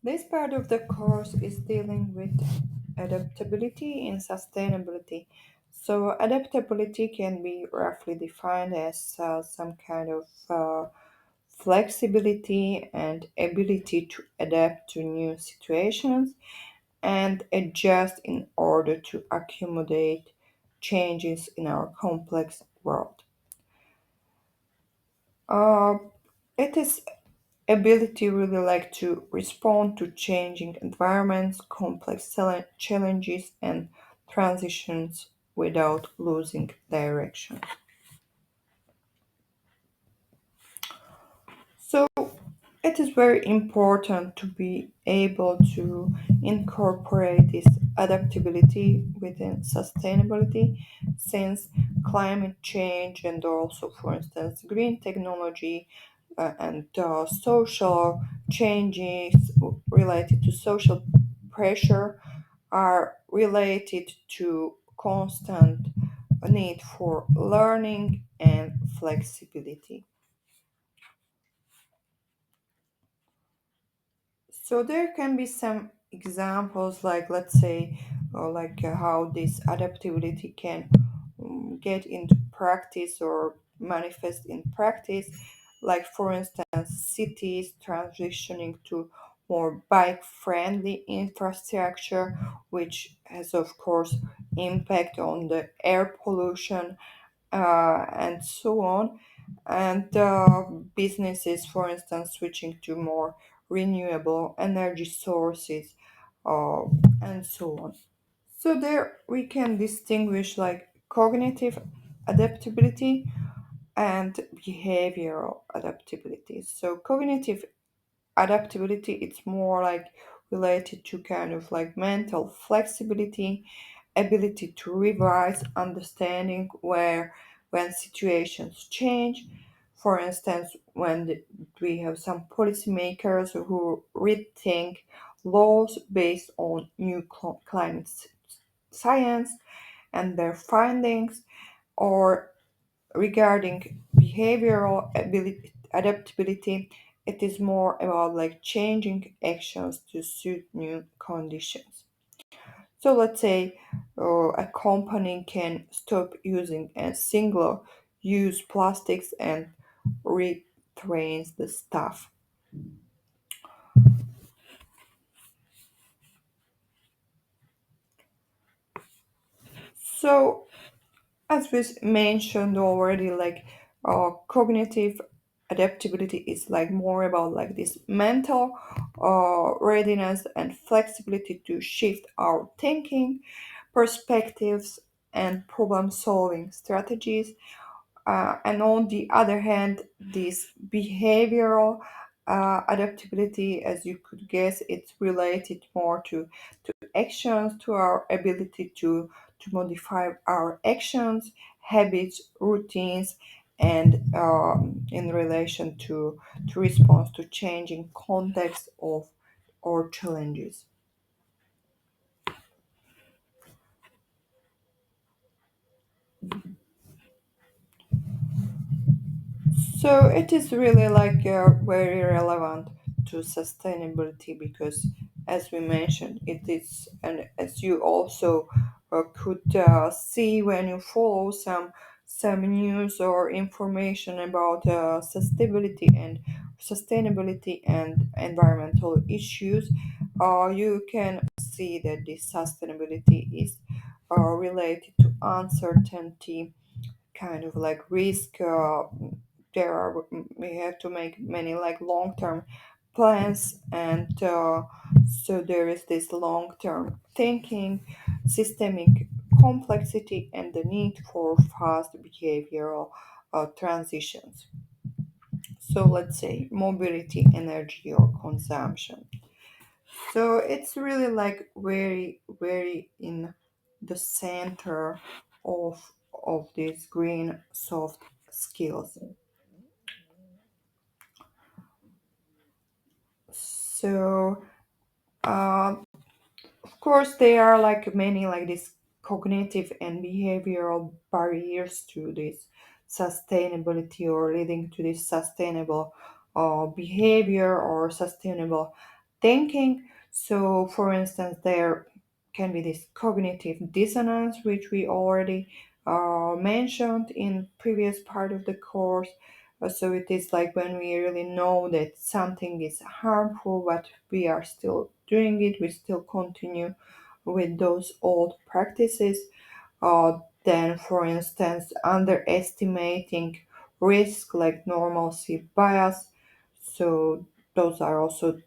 This part of the course is dealing with adaptability and sustainability. So, adaptability can be roughly defined as some kind of flexibility and ability to adapt to new situations and adjust in order to accommodate changes in our complex world. Uh, it is ability really like to respond to changing environments, complex challenges, and transitions without losing direction. So it is very important to be able to incorporate this adaptability within sustainability since climate change and also, for instance, green technology and social changes related to social pressure are related to constant need for learning and flexibility. So there can be some examples, like let's say, how this adaptability can get into practice or manifest in practice. Like for instance, cities transitioning to more bike-friendly infrastructure, which has of course impact on the air pollution and so on. And businesses, for instance, switching to more renewable energy sources uh, and so on. So there we can distinguish like cognitive adaptability and behavioral adaptability. So cognitive adaptability, it's more like related to kind of like mental flexibility, ability to revise understanding where when situations change. For instance, when we have some policymakers who rethink laws based on new climate science and their findings, or regarding behavioral adaptability, it is more about like changing actions to suit new conditions. So let's say a company can stop using a single use plastics and retrains the staff. So as we mentioned already, like cognitive adaptability is like more about like this mental readiness and flexibility to shift our thinking, perspectives, and problem solving strategies. And on the other hand, this behavioral adaptability, as you could guess, it's related more to actions, to our ability to modify our actions, habits, routines, and in relation to response to changing context of or challenges. So it is really like very relevant to sustainability because, as we mentioned, it is, and as you also could see when you follow some news or information about sustainability and environmental issues, you can see that this sustainability is related to uncertainty, kind of like risk. There are we have to make many like long-term plans, and so there is this long-term thinking, systemic complexity, and the need for fast behavioral transitions. So let's say mobility, energy, or consumption. So it's really like very in the center of these green soft skills. So of course there are like many like this cognitive and behavioral barriers to this sustainability or leading to this sustainable behavior or sustainable thinking. So, for instance, there can be this cognitive dissonance, which we already mentioned in previous part of the course. So it is like when we really know that something is harmful, but we are still doing it, we still continue with those old practices. Then, for instance, underestimating risk like normalcy bias. So those are also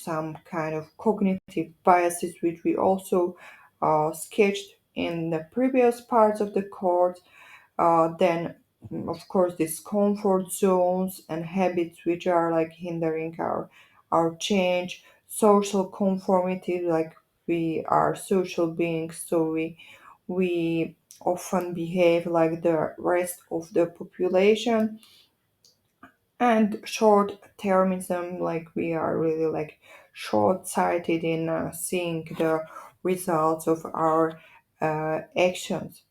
some kind of cognitive biases which we also sketched in the previous parts of the course. Then, of course, these comfort zones and habits which are like hindering our change, social conformity, like we are social beings, so we often behave like the rest of the population, and short termism, like we are really like short sighted in seeing the results of our actions.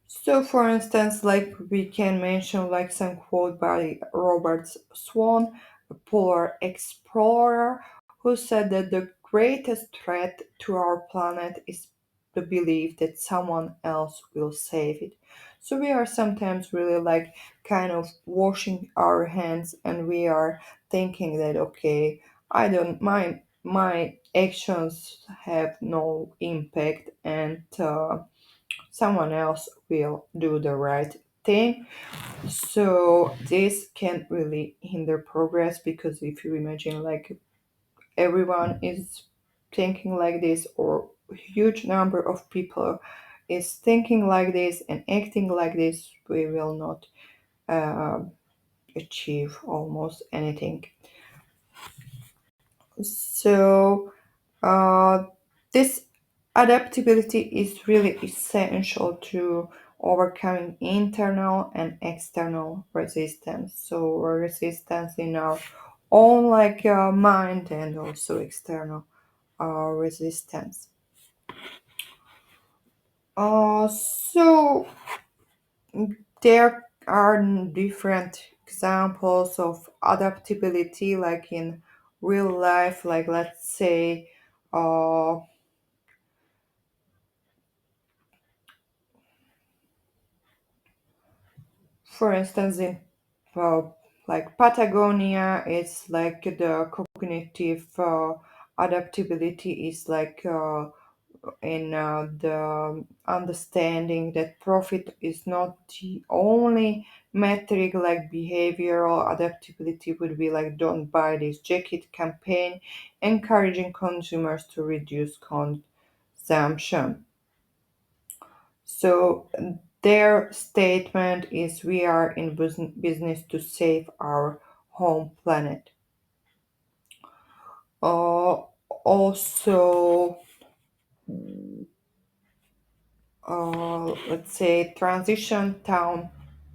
So, for instance, like we can mention like some quote by Robert Swan, a polar explorer, who said that the greatest threat to our planet is the belief that someone else will save it. So we are sometimes really like kind of washing our hands, and we are thinking that okay, I don't my actions have no impact, and someone else will do the right thing. So this can really hinder progress, because if you imagine like everyone is thinking like this, or a huge number of people is thinking like this and acting like this, we will not uh, achieve almost anything. So Uh, this adaptability is really essential to overcoming internal and external resistance. So resistance in our own like mind, and also external resistance. So there are different examples of adaptability, like in real life. Like let's say. Uh, For instance, in uh, like Patagonia, it's like the cognitive adaptability is like in the understanding that profit is not the only metric. Like behavioral adaptability would be like don't buy this jacket campaign, encouraging consumers to reduce consumption. So their statement is we are in business to save our home planet. Uh, Also, let's say transition town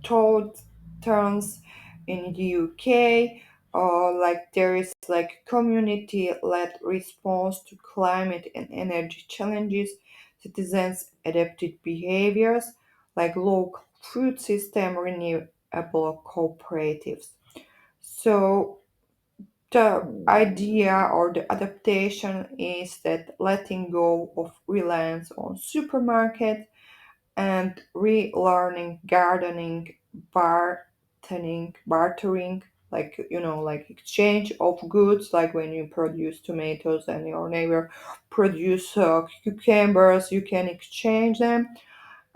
toad turns in the UK. Like there is like community-led response to climate and energy challenges. Citizens adapted behaviors like local food system, renewable cooperatives. So the idea or the adaptation is that letting go of reliance on supermarkets and relearning gardening, bartering, like like exchange of goods. Like when you produce tomatoes and your neighbor produce cucumbers, you can exchange them.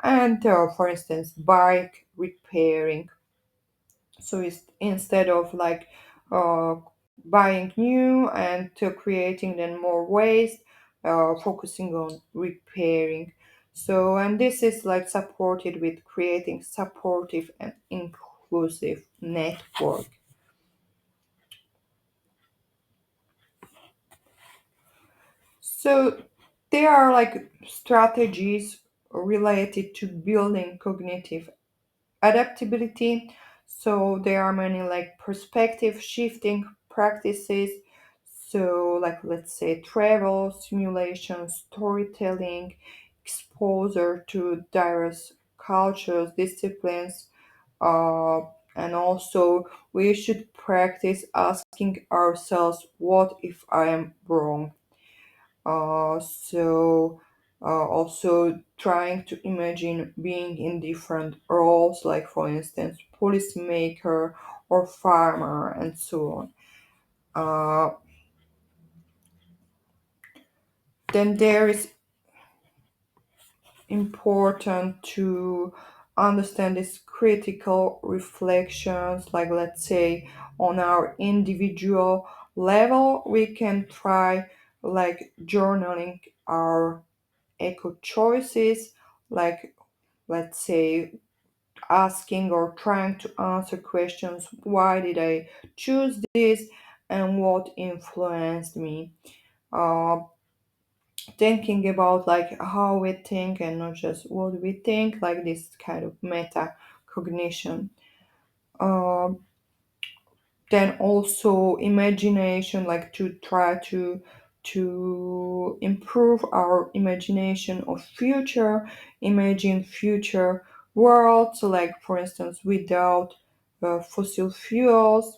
And for instance, bike repairing. So it's instead of like uh, buying new and creating then more waste, focusing on repairing. So, and this is like supported with creating supportive and inclusive network. So there are like strategies related to building cognitive adaptability. So there are many like perspective shifting practices. So like let's say travel, simulation, storytelling, exposure to diverse cultures, disciplines, uh, And also, we should practice asking ourselves, what if I am wrong? Also trying to imagine being in different roles, like for instance, policymaker or farmer, and so on. Uh, then there is important to understand these critical reflections, like let's say on our individual level, we can try like journaling our eco choices, like let's say asking or trying to answer questions, why did I choose this and what influenced me. uh, Thinking about like how we think and not just what we think, like this kind of meta cognition. uh, then also imagination, like to try to improve our imagination of future, imagine future worlds, like for instance without fossil fuels.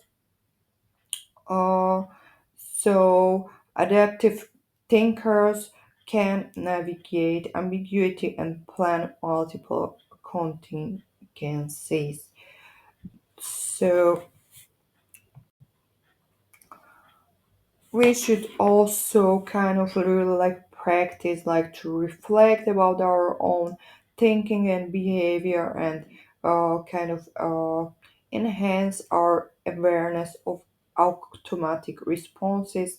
Uh, so adaptive thinkers can navigate ambiguity and plan multiple contingencies. So we should also kind of really like practice like to reflect about our own thinking and behavior, and kind of enhance our awareness of automatic responses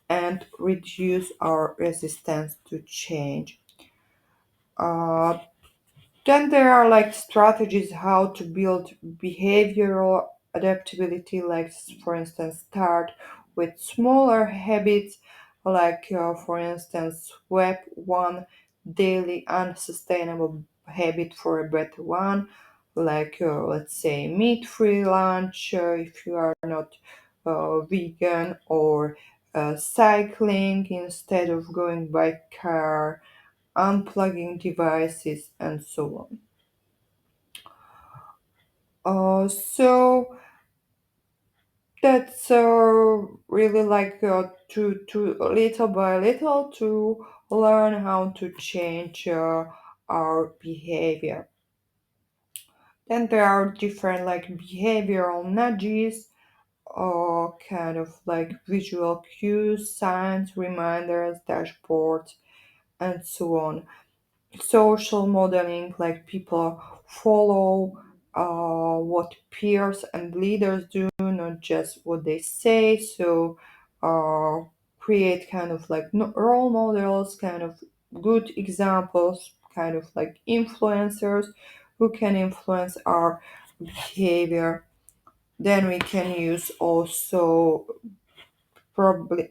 and reduce our resistance to change. Uh, then there are like strategies how to build behavioral adaptability, like for instance, start with smaller habits, like for instance, swap one daily unsustainable habit for a better one, like let's say meat-free lunch if you are not vegan, or cycling instead of going by car, unplugging devices, and so on. So that's really like to little by little to learn how to change our behavior. Then there are different like behavioral nudges, or kind of like visual cues, signs, reminders, dashboards, and so on. Social modeling, like people follow what peers and leaders do, not just what they say. So uh, create kind of like role models, kind of good examples, kind of like influencers who can influence our behavior. Then we can use also probably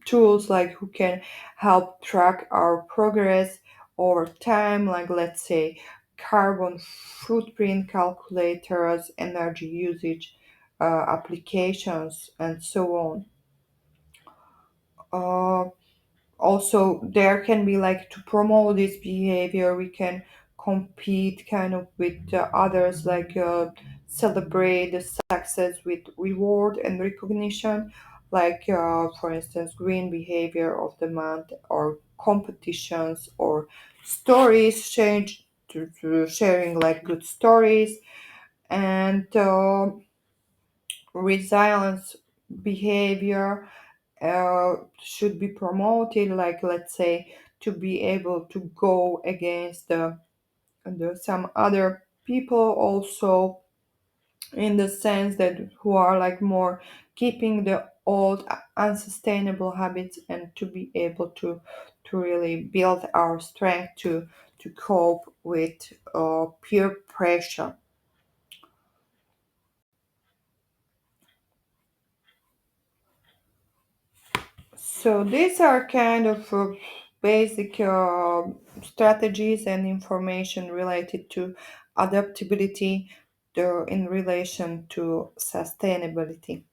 tools like who can help track our progress over time, like let's say carbon footprint calculators, energy usage applications, and so on. uh, Also there can be like to promote this behavior, we can compete kind of with others, like celebrate the success with reward and recognition, like for instance green behavior of the month, or competitions, or stories change to sharing like good stories. And resilience behavior should be promoted, like let's say to be able to go against some other people also, in the sense that who are like more keeping the old unsustainable habits, and to be able to really build our strength to cope with peer pressure. So these are kind of basic strategies and information related to adaptability in relation to sustainability.